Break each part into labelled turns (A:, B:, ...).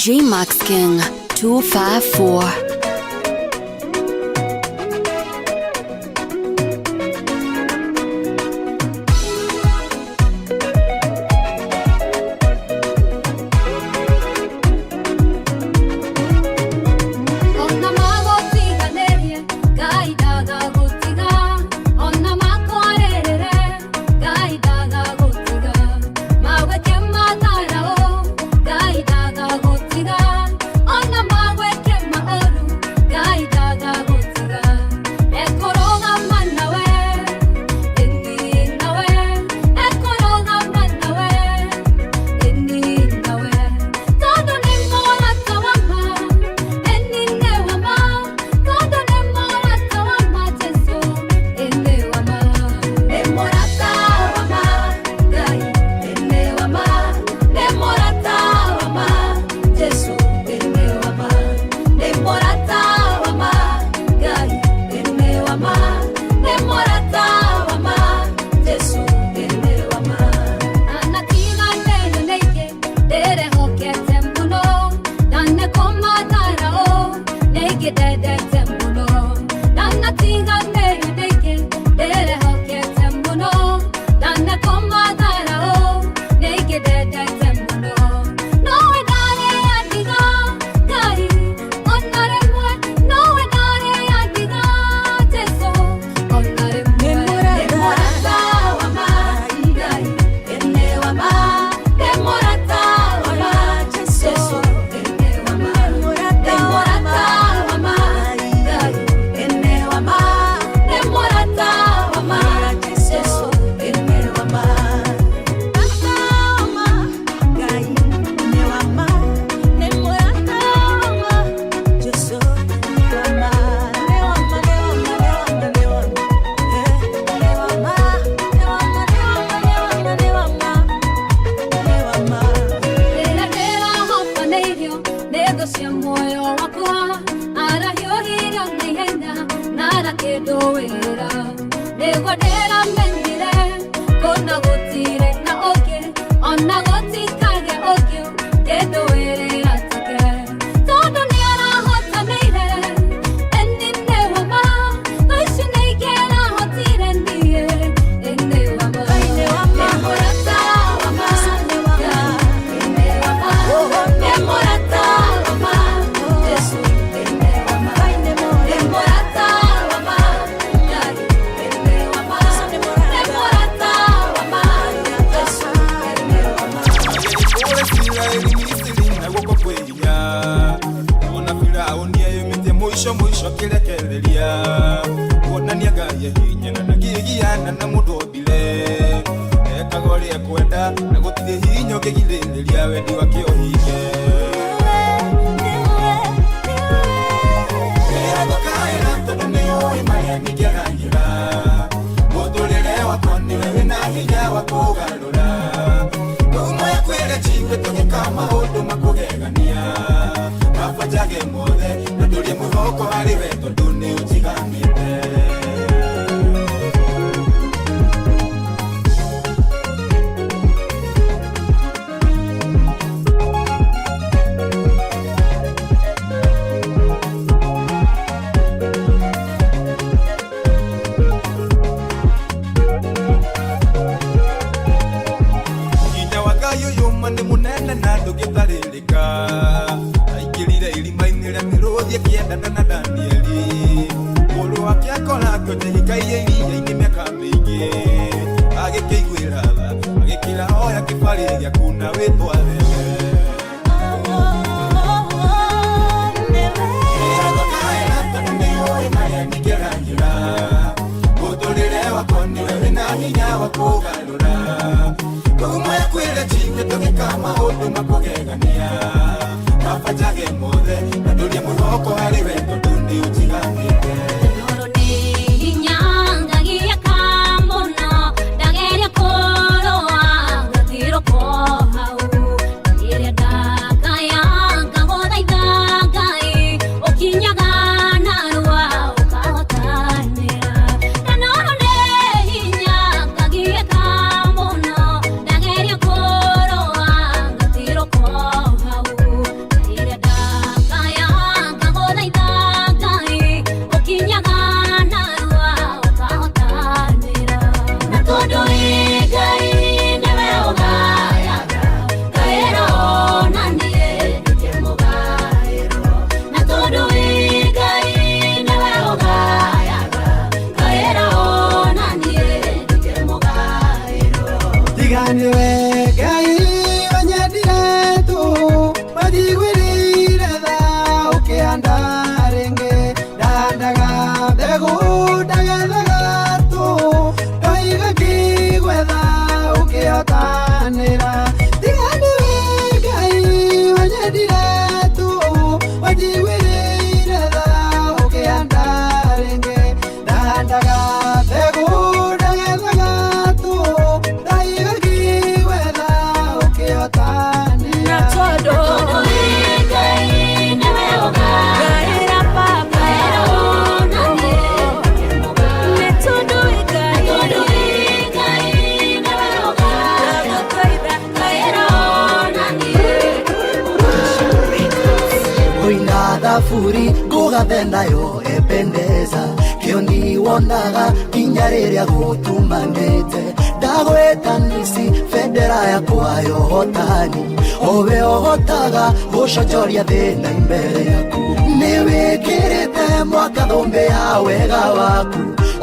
A: DJ Max King 254.
B: How niwe Ngai wanyendire tu mathigwirire tha ukianda ringi ndandaga mbegu ndagethaga tu ndoiga kigwetha ukiotanira tiga niwe Ngai wanyendire tu mathigwirire tha ukianda ringi ndandaga mbegu ndagethaga tu ndoiga kigwetha ukiotanira
C: Furi kugathe nayo ependeza kioni wonaga kinya riria gutumanite ndagweta nisi federa yakwa yohotani owe ohotaga gucojoria thina imbere yaku niwikirite mwaka thumbi ya wega waku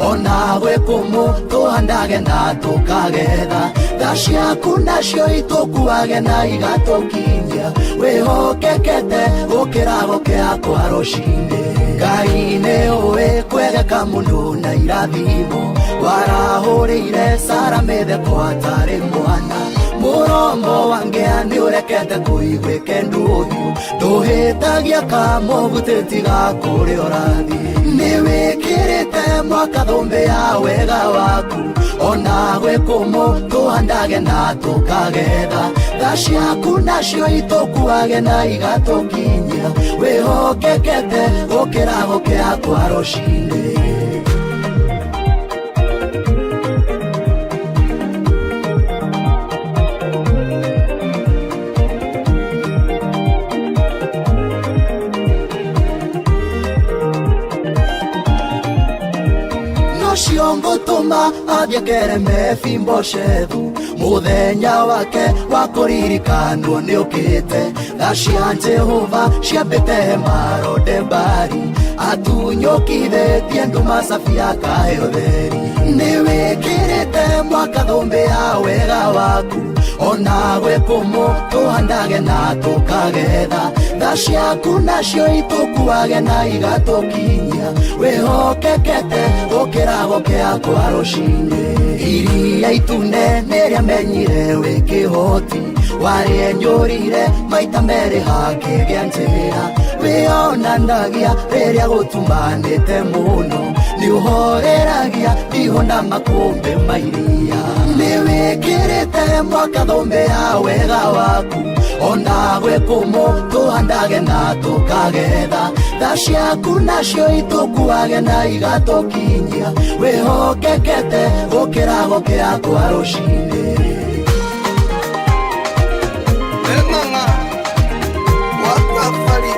C: ona gwe kumu tuhandage na tukagetha tha ciaku nacio itukuage na igatukinyia wihokekete gukirago giakwa rucini Ngai nĩ ũĩ kwegeka mũndũ na irathimo warahũrĩire Sara mĩtheko atarĩ mwana mũromo wangĩa nĩ ũrekete kũigwĩke ndũthiũ ndũhĩtagia kamũgutĩti gakũrĩa ũrathiĩ nĩ wĩkĩrĩte mwaka thũmbĩ ya wega waku ona gwĩ kũmũ tũhandage na tũkagetha tha ciaku nacio itũkuage na igatũkinyia wĩhokekete gũkĩrago gĩakwa rũcinĩ ngũtũma athiĩ Mefimboshethu mũthenya wake wa kũririkanwo nĩ ũkĩte tha cia Jehova ciambĩte marode mbari atunyũkithĩtie nduma Safia akahe ũtheri nĩ wĩkĩrĩte mwaka thũmbĩ ya wega waku ona gwĩ kũmũ tũhandage na tũkagetha tha ciaku nacio itũkuage na igatũkinyia wĩhokekete gũkĩrago gĩakwa rũcinĩ iria itune nĩrĩamenyire wĩ kĩhoti warĩenyũrire maita merĩ hakĩgĩa njĩra wĩonanagia rĩrĩa gũtumanĩte mũno nĩũhoreragia iho na makũmbĩ ma iria nĩ wĩkĩrĩte mwaka thũmbĩ ya wega waku ona gwĩ kũmũ tũhandage na tũkagetha tha ciaku nacio itũkuage na igatũkinyia wĩhokekete gũkĩrago gĩakwa rũcinĩ
D: Ng'ang'a wakwa bari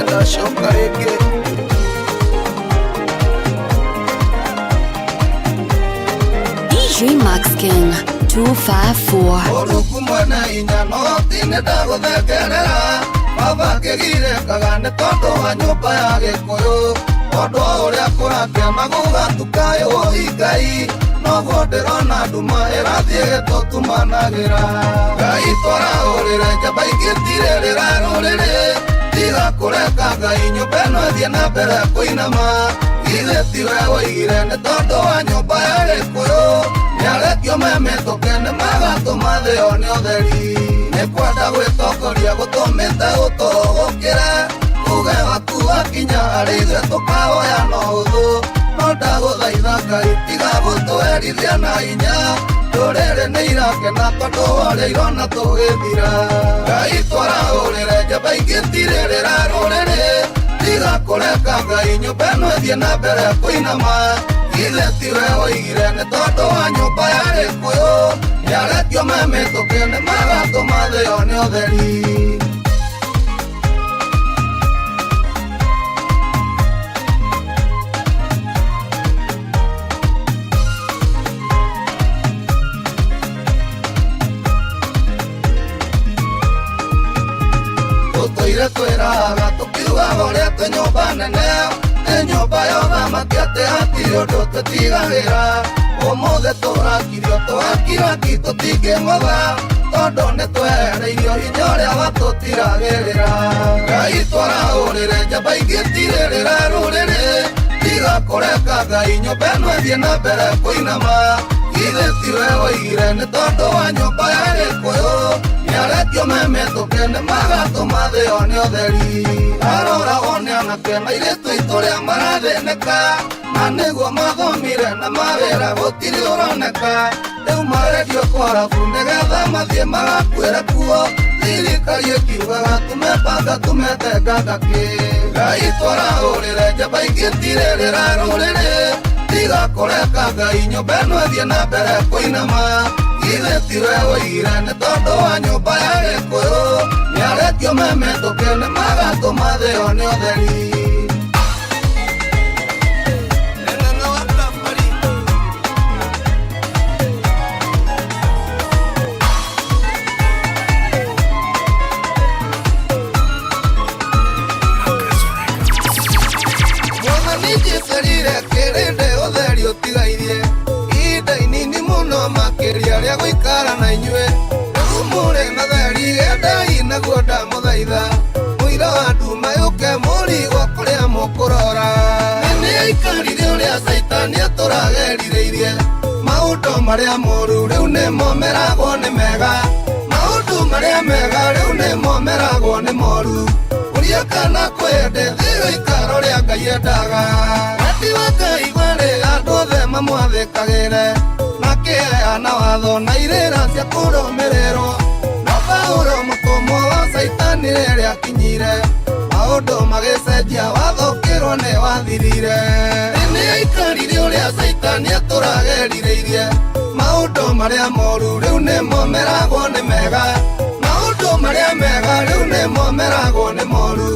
D: ndacoka rĩngĩ
A: DJ Max King 254.
D: Ũrũku mwena inya no tine ndagũthekerera baba kĩgire kagande tondũ wa nyũmba ya Gĩkũyũ ũndũ ũrĩa kũrakĩama gũgatukaywo Ngai noguo ndĩrona nduma ĩrathiĩ gĩtũtumanagĩra Ngai twarahũrĩre njamba ingĩtirĩrĩra rũrĩrĩ tiga kũreka Ngai nyũmba ĩno ĩthiĩ na mbere kũinama githĩ tiwe woigire nĩ tondũ wa nyũmba ya Gĩkũyũ nĩarekio memetũke nĩ magatũma thĩyo nĩ ũtheri nĩ kwenda gwĩtongoria gũtũmĩte ũtũgũkĩre uge waku wakinya harĩ ithuĩ tũkahoya no hũthũ no ndagũthaitha Ngai tiga gũtũherithia na hinya ndũrĩrĩ nĩ irakena tondũ ũrĩa irona tũgĩthira Ngai twarahũrĩre njamba ingĩtirĩrĩra rũrĩrĩ tiga kũreka Ngai nyũmba ĩno ĩthiĩ na mbere kũinama githĩ tiwe woigire nĩ tondũ wa nyũmba ya Gĩkũyũ nĩarekio memetũke nĩ magatũma thĩyo nĩ ũtheri tũtũire twĩraga tũkiugaga ũrĩa twĩ nyũmba nene nĩ nyũmba ya ũthamaki atĩ hatirĩ ũndũ tũtigagĩra ũmũthĩ tũrakirio twakira ki tũtingĩng'otha tondũ nĩ twehereirio hinya ũrĩa watũtiragĩrĩra. Ngai twarahũrĩre njamba ingĩ tirĩrĩra rũrĩrĩ igakũreka Ngai nyũmba ĩno ĩthiĩ na mbere kũinama. Ithe tiwe woigire nĩ tondũ wa nyũmba ya Gĩkũyũ nĩaretio memetũke nĩ magatũma thĩyo nĩ ũtheri. Aroragwo nĩ anake na airĩtu aitũ rĩa marathĩnĩka na nĩguo mathomire na mawĩra gũtirĩ ũroneka. Rĩu marendio kwarabu nĩgetha mathiĩ magakuĩre kuo. Thirikari ĩkiugaga tumebanga tumetenga kĩ. Ngai twarahũrĩre njamba ingĩ tirĩrĩra rũrĩrĩ igakũreka Ngai nyũmba ĩno ĩthiĩ na mbere kũinama. Ithe tiwe woigire nĩ tondũ wa nyũmba ya Gĩkũyũ nĩaretio memetũke nĩ magatũma thĩyo nĩ ũtheri. Makĩria rĩa gũikara na inyuĩ rĩu mũrĩ na theri endai naguo ndamũthaitha mũira wa nduma yũke mũrigwo kũrĩa mũkũrora. Nĩ aikarire ũrĩa Saitani atũragerirĩirie maũndũ marĩa moru rĩu nĩmo meragwo nĩ mega. Maũndũ marĩa mega rĩu nĩmo meragwo nĩ moru. Ũria kana kwende thĩ ikaro rĩa Ngai endaga. Wendi wa Ngai warĩ andũ othe mamwathĩkagĩre na watho na irĩra cia kũrũmĩrĩrwo. No Paũlũ mũtũmwo wa Saitani rĩrĩa akinyire maũndũ magĩcenjia wathũkĩrwo nĩ wathirire. Nĩ aikarire ũrĩa Saitani atũragerirĩirie maũndũ marĩa moru rĩu nĩmo meragwo nĩ mega. Maũndũ marĩa mega rĩu nĩmo meragwo nĩ moru.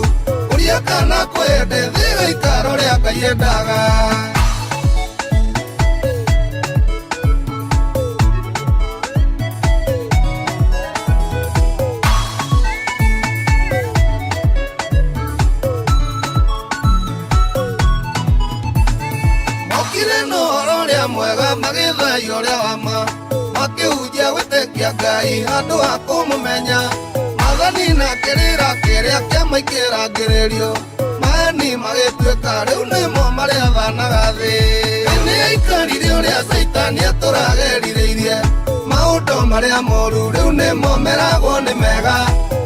D: Ũria kana kwende thĩ ikaro rĩa Ngai endaga. Mwega magĩthaia ũrĩa wa ma makĩhunjia gwĩtĩkia Ngai handũ ha kũmũmenya. Maathani na kĩrĩra kĩrĩa kĩamaikĩrangĩrĩrio maani magĩtuĩka rĩu nĩmo marĩathanaga thĩ. Nĩ aikarire ũrĩa Saitani atũragerirĩirie maũndũ marĩa moru rĩu nĩmo meragwo nĩ mega.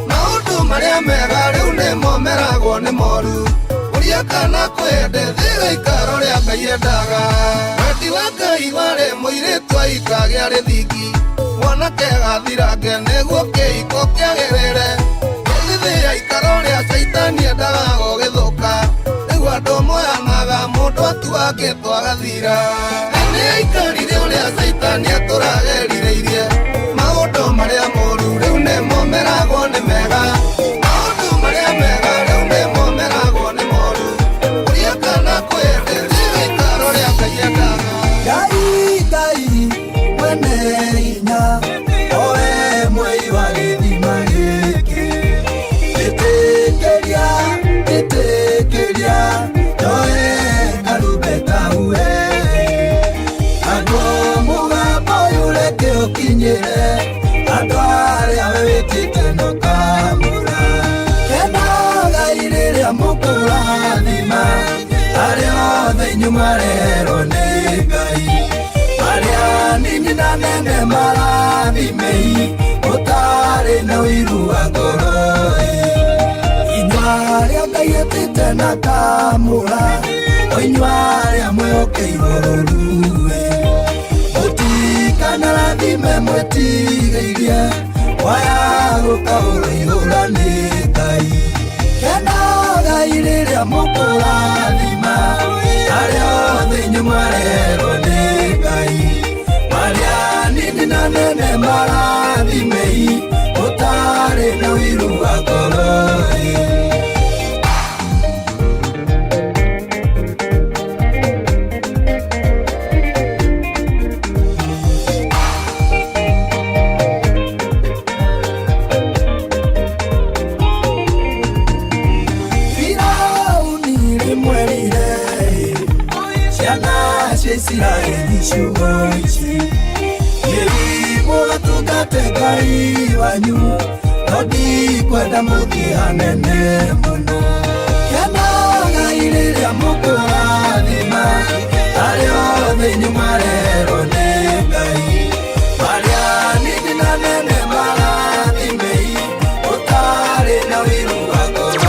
D: Maũndũ marĩa mega rĩu nĩmo meragwo nĩ moru. Ũria kana kwende thĩ ikaro rĩa Ngai endaga. Wendi wa Ngai warĩ mũirĩtu aikagĩa rĩthingi mwanake gathirange nĩguo kĩhiko kĩagĩrĩre. Gĩthithia ikaro rĩa Saitani endaga gũgĩthũka nĩguo andũ moyanaga mũndũ atuagĩtwo agathira. Nĩ aikarire ũrĩa Saitani atũragerirĩirie maũndũ marĩa moru rĩu nĩmo meragwo nĩ mega. Maũndũ marĩa mega rĩu nĩmo meragwo nĩ moru. Ũria kana kwende thĩ ikaro rĩa Ngai endaga.
C: Ngai mwene hinya owe mwei wa gĩthima gĩkĩ. Ĩtĩkĩria njoe karumbeta uwe. Andũ mũgambo ũyũ reke ũkinyĩre andũ arĩa we wĩtĩte no kamũra. Kena Ngai rĩrĩa mũkũrathima arĩa othe inyuĩ marerwo nĩ Ngai. Arĩa nini na nene marathimei ũtarĩ na ũiru wa ngoro. Inyuĩ arĩa Ngai etĩte na kamũra o inyuĩ arĩa mwĩhokeirwo rũrue. Mũtikanarathime mwĩtigĩirie waya gũkaũra ihũra nĩ Ngai. Kena Ngai rĩrĩa mũkũrathima arĩa othe inyuĩ marerwo nĩ Ngai. Arĩa nini na nene marathimei ũtarĩ na ũiru wa ngoro. Firaũni Israeli ciugo ici mũgatungate Ngai wanyu no ndikwenda mũthiĩ hanene mũno kena Ngai rĩrĩa mũkũrathima arĩa othe inyuĩ marerwo nĩ Ngai marĩa nini na nene marathimei ũtarĩ na wĩru wa ngoro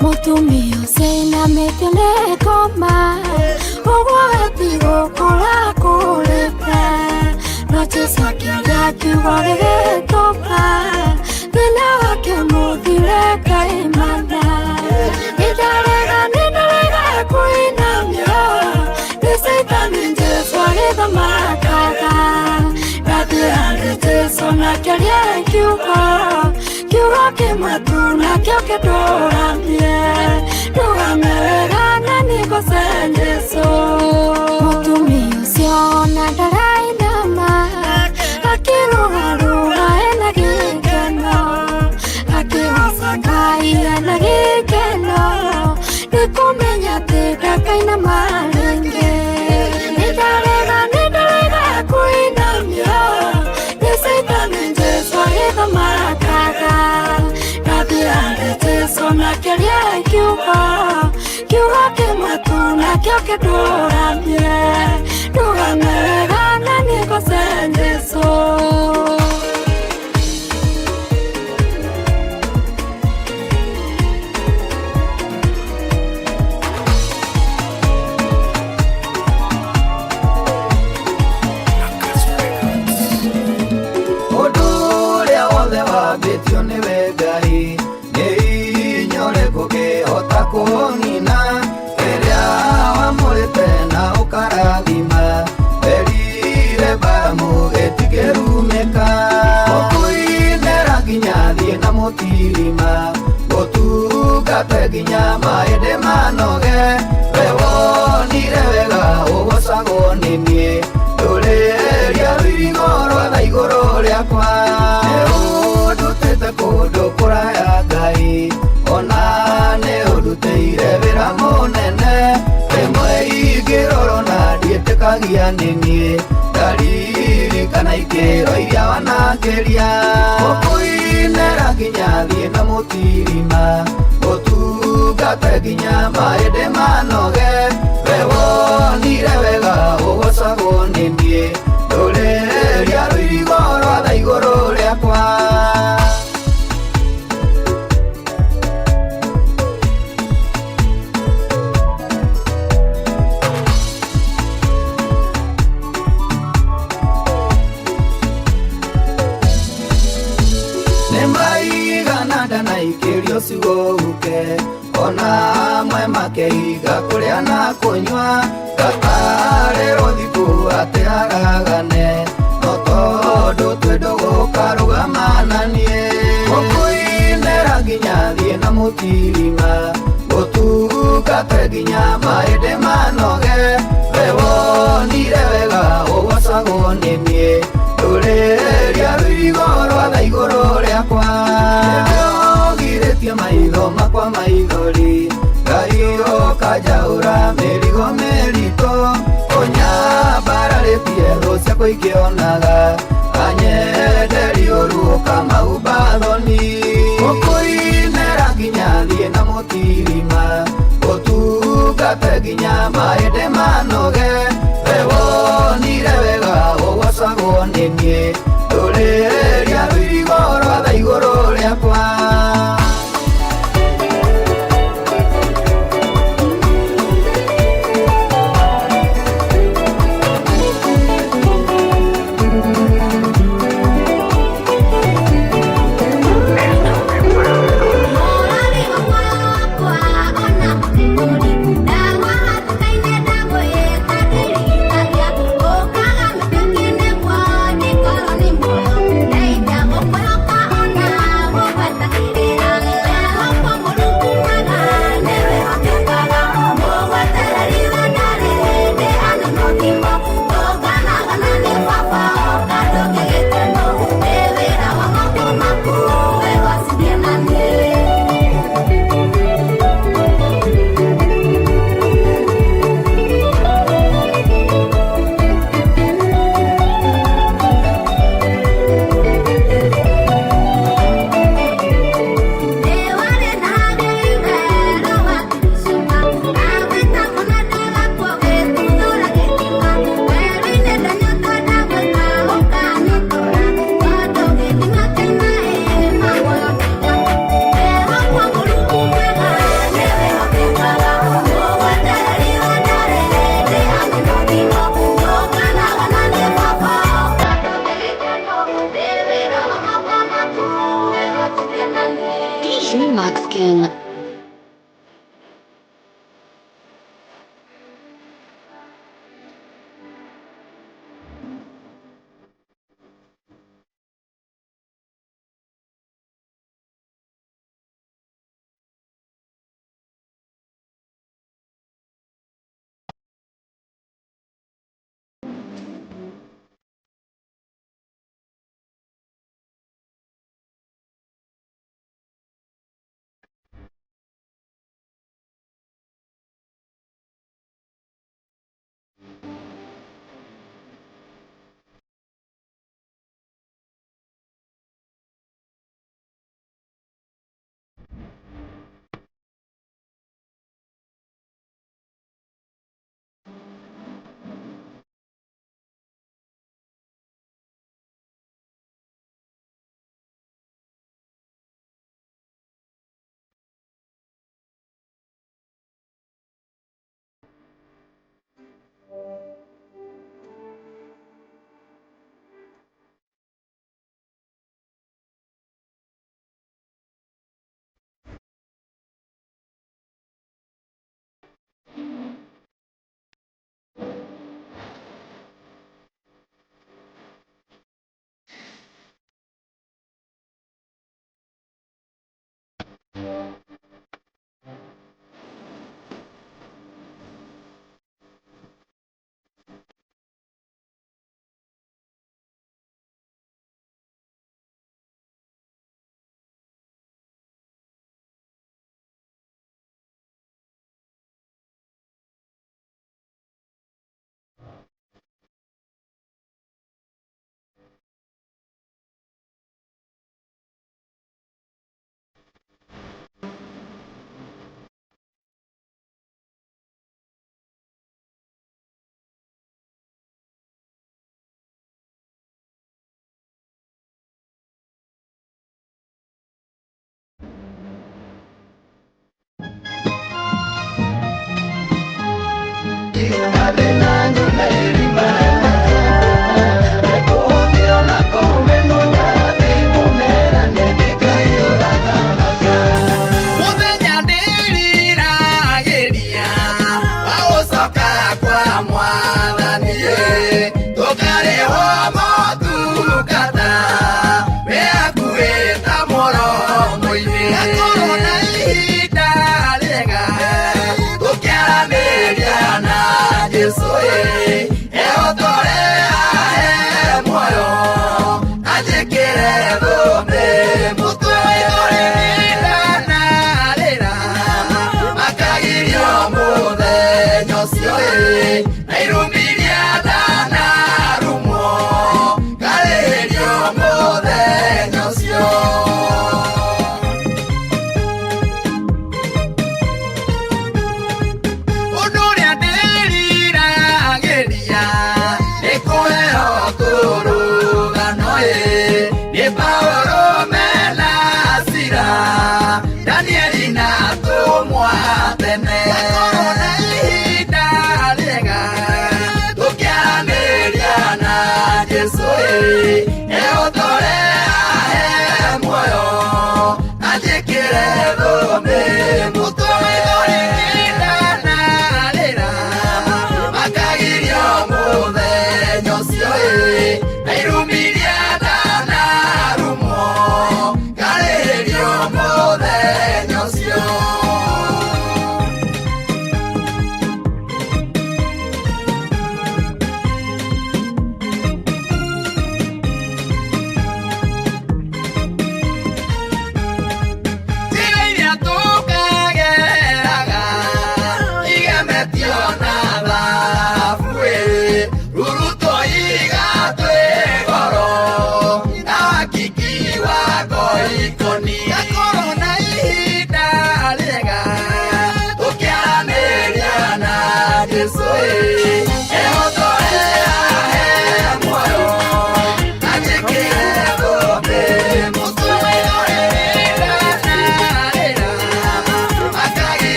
E: Mutumia sena metene koma Owa tiro kora koreka Noche sakia kiware topa Dena wake mudire kaimanda Nidarega kuina myo Deseita ninje sware da makaka Rabiare te sona keria kiuko Kiuko ke matuna kio ke dorambie Duhamera nani ko sendeso Mutumio siona darai nama Akiruharura enagikeno Akiwasakai enagikeno Nikumenya teka kaina malenge Nidarega kuinamyo Deseita ninje swahida makaka Rabiare te sona keria kiuko Kiuko ke matuna kio ke dorambie Duhamera nani ko sendeso
D: Betio ne vegai nei nyore koge otakonina eria amorete na okaradima berire bamu etigerumeka okuinera ginyadie na motilima otugate ginya maede manoge rewo nirevega ogosagonenie doleria rigoro na igoro riakwa Kodo kuraya Ngai ona ne uduteire wira munene emwe igiroro na ndietekagia nini dariri kana ikero iria wanakeria okuinera ginya thie na mutirima otugate ginya maede manoge wewonire wega ugocago nini doleria rwirigoro tha iguru riakwa Sigoke ona mwe makeiga kuria na kunywa gatare rothiku ateagagane no tondu twedogo karugamananie okuinera ginya thie na mutirima gotugate ginya maede manoge wewonire wega ugocago nimie ndureria rwirigoro tha
B: yakwa ikionaga anyenderi uru kama ubathoni mukuinera nginya thie na mutirima utungate nginya maende manoge wewonire wega ugwacagwo ni nie nduriria rwirigo rwatha iguru riakwa
A: DJ Maxkin.
D: Soy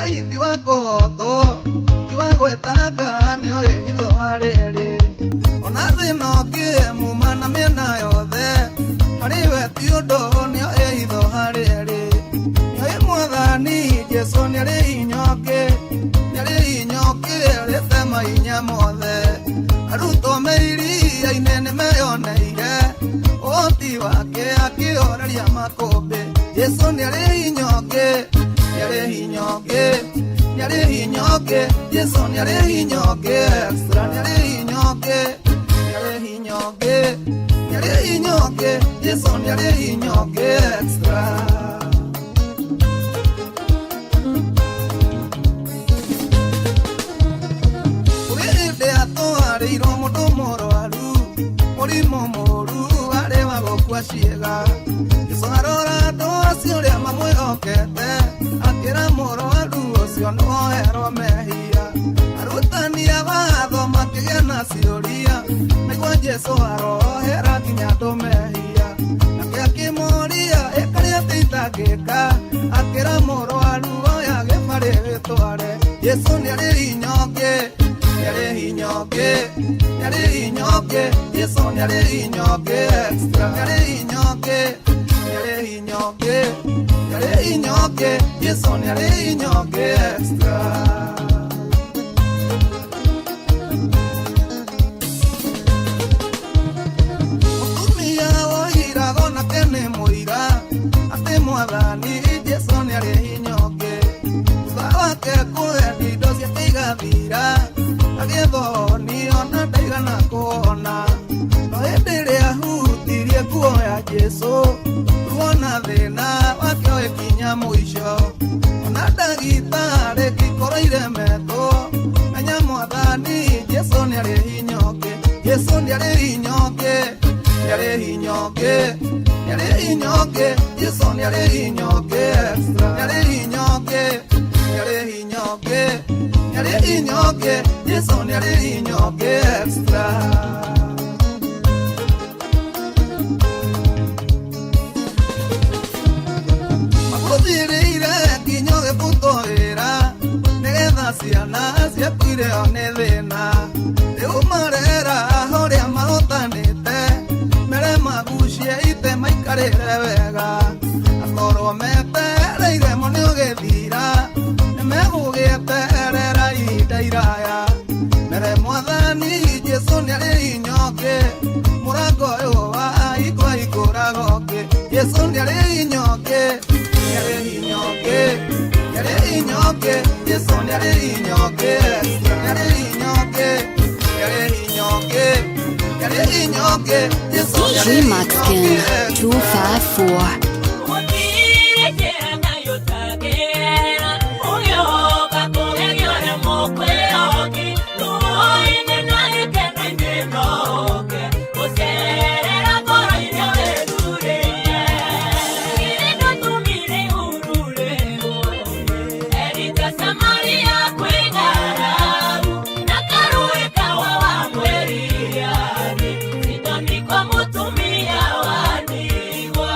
D: Hivi wakoto iwagwetaga nio hitho hariri ona thina ngie mumana miena yothe hariwe ti undu nio hitho hariri nio mwathani Jesu nĩarĩ inyoke rĩte mainya mothe arutwo me iria-inĩ nĩmeyoneire ũhoti wake akĩoreria makũmbĩ Jesu nĩarĩ inyoke Jesu nĩarĩ inyoke extra nĩarĩ inyoke Jesu nĩarĩ inyoke extra kũrĩ hĩndĩ atwarĩirwo mũndũ mũrwaru mũrimũ mũru arĩ wa gũkua ciĩga Jesu arora andũ acio ũrĩa mamwĩhokete akĩra mũrwaru ũcio nĩwoherwo mehia arutani a watho makĩgĩa na ciũria nĩguo Jesu arohera nginya andũ mehia nake akĩmoria ĩkarĩ atĩ itangĩka akĩra mũrwaru oya gĩbarĩ wĩtware Jesu nĩarĩ inyoke Jesu nĩarĩ inyoke extra nĩarĩ inyoke Jesu nĩarĩ inyoke extra mũtumia woiragwo nake nĩ mũira atĩ mwathani Jesu nĩarĩ inyoke thutha wake kũhendi indo ciake igathira agĩthoni ona ndaigana kũhona no hĩndĩ ĩrĩa ahutirie nguo ya Jesu tuona thĩna wake ũgĩkinya mũico ona ndagĩtarĩ ngĩkoroire metwo menya mwathani Jesu nĩarĩ inyoke hinyonge, Yesu nyare hinyonge extra, nyare hinyonge, Yesu nyare hinyonge extra. Makuthirire kinyoge putoira, negetha ciana ciakuire one thina, riu marera horia mahotanite, mere magucie ite maikarire wega, akorwo metereire mo niugithira, nimegugieterera ihinda iraya, mere mwathani Jesu niari hinyonge, murango uyu wa ikwa ikuragoke, Jesu niari hinyonge, niari hinyonge, Yesu niari hinyonge, niari hinyonge, Yesu
A: DJ Mugskin 254.
E: Kwa mutumia waniwa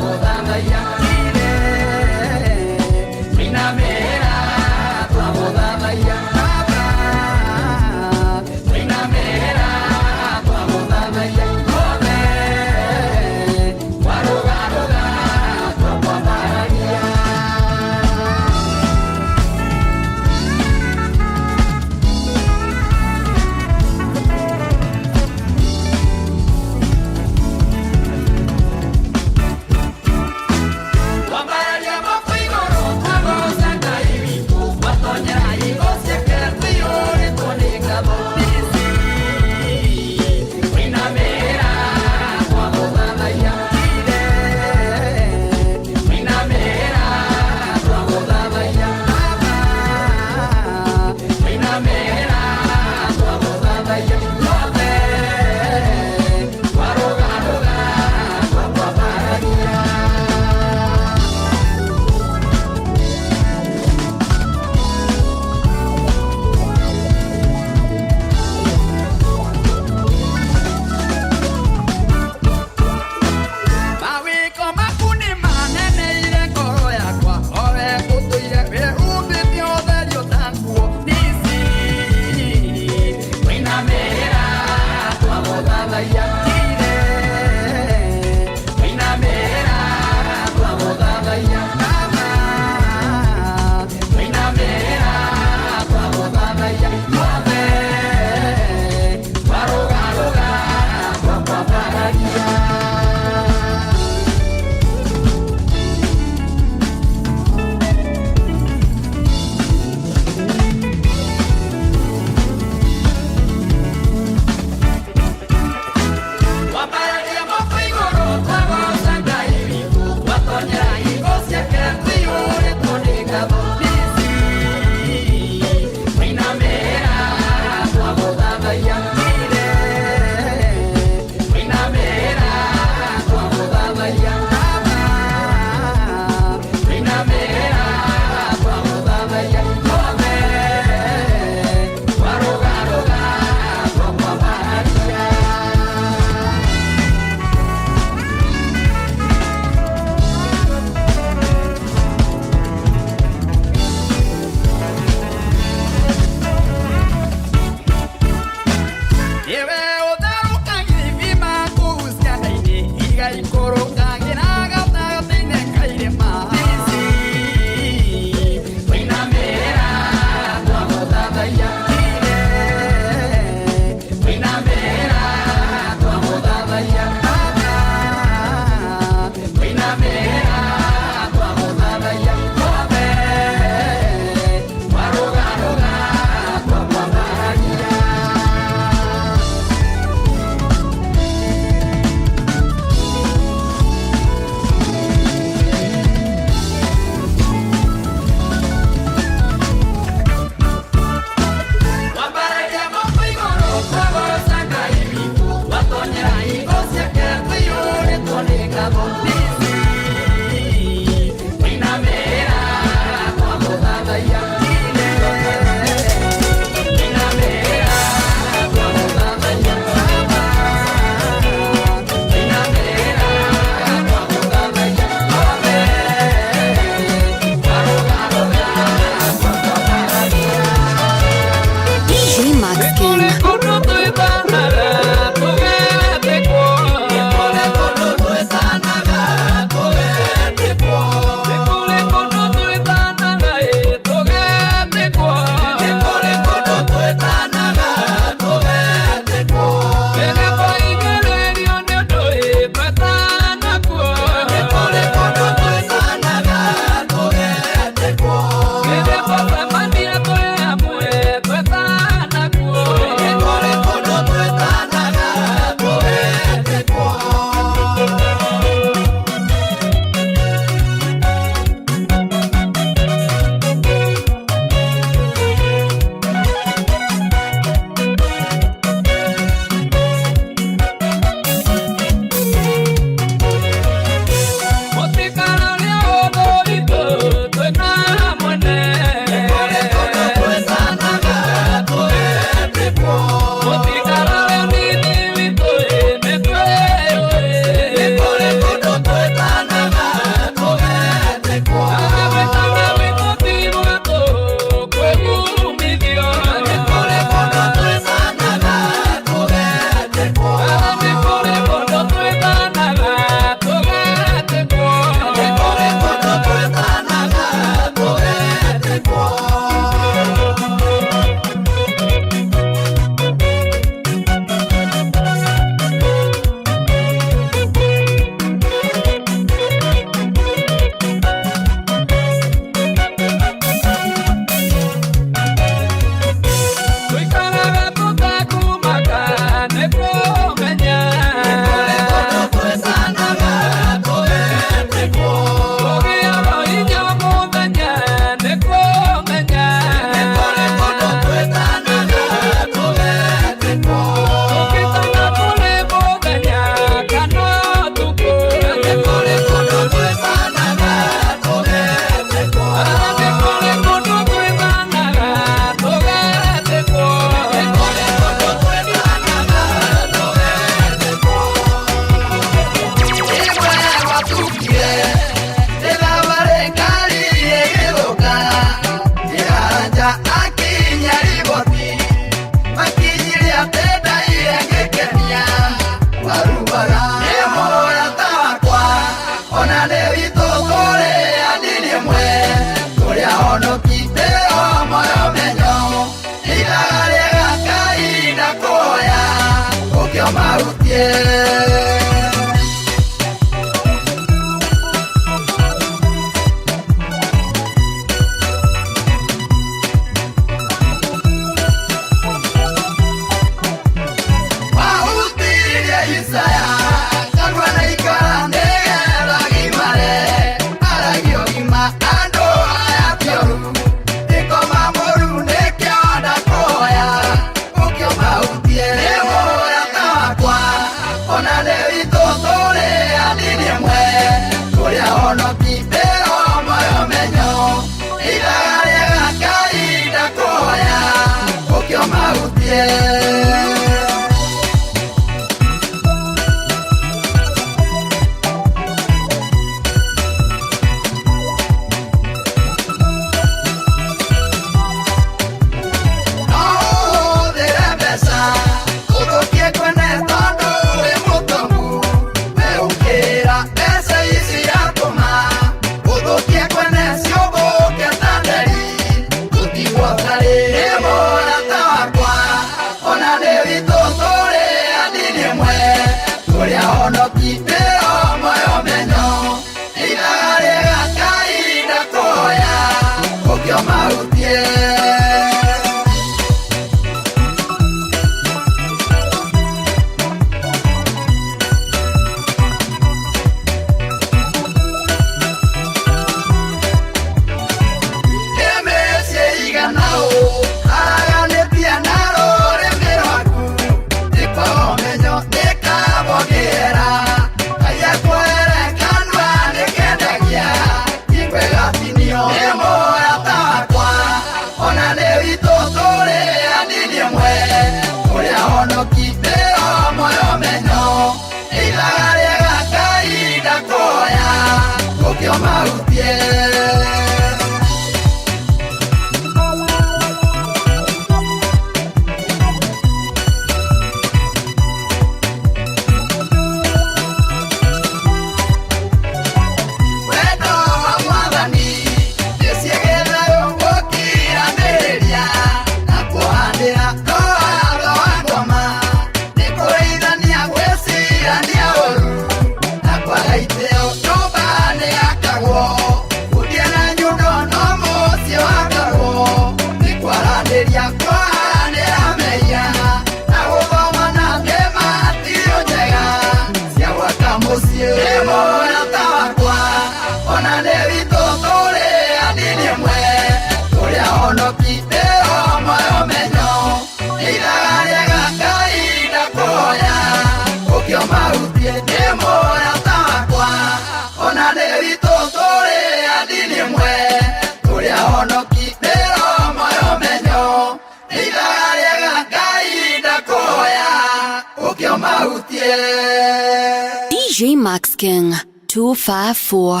A: DJ Max King 254